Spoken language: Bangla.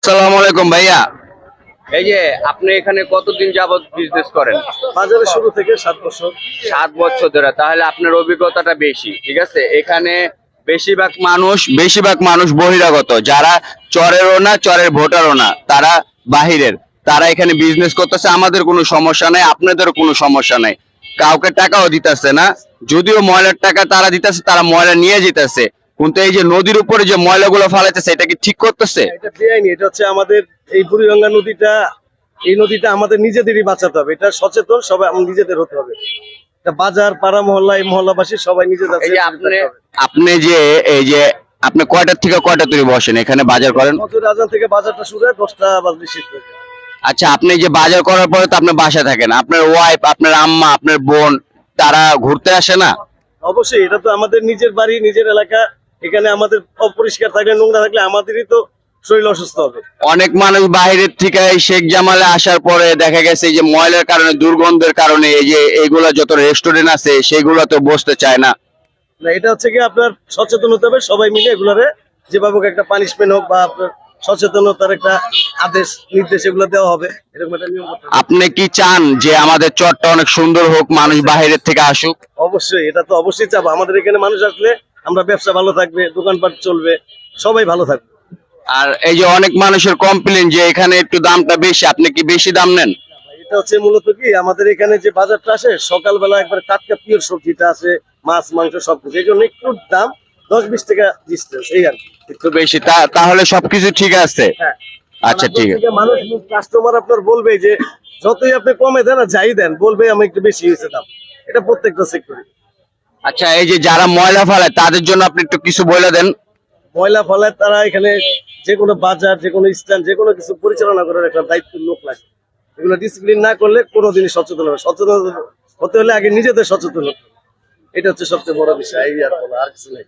আসসালামু আলাইকুম ভাইয়া। এই যে আপনি এখানে কতদিন যাবত বিজনেস করেন? বাজারের শুরু থেকে 7 বছর। 7 বছর ধরে। তাহলে আপনার অভিজ্ঞতাটা বেশি, ঠিক আছে। এখানে বেশিরভাগ মানুষ বহিরাগত, যারা চরেরও না, চরের ভোটারও না, তারা বাহিরের। তারা এখানে বিজনেস করতেছে। আমাদের কোনো সমস্যা নাই, আপনাদের কোনো সমস্যা নাই। কাউকে টাকাও দিতেছে না, যদিও ময়লার টাকা তারা দিতেছে, তারা ময়লা নিয়ে যেতেছে। কিন্তু এই যে নদীর উপরে যে ময়লাগুলো ফালাইতেছে, এটা কি ঠিক করতেছে? এটা বেআইনি। এটা হচ্ছে আমাদের এই বুড়িগঙ্গা নদীটা, এই নদীটা আমাদের নিজেদেরই বাঁচাতে হবে। এটা সচেতন সবাই আমাদের নিজেদের হতে হবে। এটা বাজার, পাড়া, মহল্লা, এই মহল্লাবাসী সবাই নিজেদের এই যে আপনি যে এই যে আপনি কয়টা থেকে কয়টা তৈরি বসেন এখানে বাজার করেন? ফজর আজান থেকে বাজারটা শুরু হয়, 10টা বাজলে শেষ হয়ে যায়। আচ্ছা, আপনি যে বাজার করার পরে তো আপনি বাসায় থাকেন, আপনার ওয়াইফ, আপনার আম্মা, আপনার বোন, তারা ঘুরতে আসে না? অবশ্যই, এটা তো আমাদের নিজের বাড়ি, নিজের এলাকা। এখানে আমাদের অপরিষ্কার থাকলে, নোংরা থাকলে আমাদেরই তো শরীর অসুস্থ হবে। অনেক মানুষ বাইরের থেকে এই শেখ জামালে আসার পরে দেখা গেছে এই যে ময়লার কারণে, দুর্গন্ধের কারণে এই যে এইগুলা যত রেস্টুরেন্ট আছে সেগুলো তো বসতে চায় না। না, এটা হচ্ছে কি আপনার সচেতন হতে হবে সবাই মিলে। এগুলারে যেভাবে হোক একটা পানিশমেন্ট হোক বা আপনার সচেতনতার একটা আদেশ নির্দেশ এগুলো দেওয়া হবে, এরকম একটা নিয়ম করতে হবে। আপনি কি চান যে আমাদের চরটা অনেক সুন্দর হোক, মানুষ বাইরের থেকে আসুক? অবশ্যই, এটা তো অবশ্যই চাবো। আমাদের এখানে মানুষ আসলে আমরা ব্যবসা ভালো থাকবে, দোকানপাট চলবে, সবাই ভালো থাকবে। আর এই যে অনেক মানুষের কমপ্লেন যে এখানে একটু দামটা বেশি, আপনি কি বেশি দাম নেন? এটা হচ্ছে মূলত কি, আমাদের এখানে যে বাজারটা আসে সকালবেলা একবার টাটকা পিওর সবজিটা আছে, মাছ মাংস সবকিছু, এই জন্য একটু দাম 10-20 টাকা ডিস্টেন্স, এই আর কি। একটু বেশি, তাহলে সবকিছু ঠিক আছে। হ্যাঁ, আচ্ছা, ঠিক আছে। মানুষ, কাস্টমার আপনার বলবে যে যতই আপনি কমে দেন আর যাই দেন, বলবে আমি একটু বেশি হয়েছে দাম। এটা প্রত্যেকটা সেক্টরে। আচ্ছা, এই যে যারা ময়লা ফেলায় তাদের জন্য আপনি একটু কিছু বলে দেন। ময়লা ফলায় তারা এখানে যে কোনো বাজার, যে কোনো স্ট্যান্ড, যে কোনো কিছু পরিচালনা করার একটা দায়িত্ব লোক লাগে। এগুলো ডিসিপ্লিন না করলে কোনোদিনই সচেতন হবে। সচেতন হতে হলে আগে নিজেদের সচেতন হতে হবে। এটা হচ্ছে সবচেয়ে বড় বিষয়, এই আর বলা আর কিছু নেই।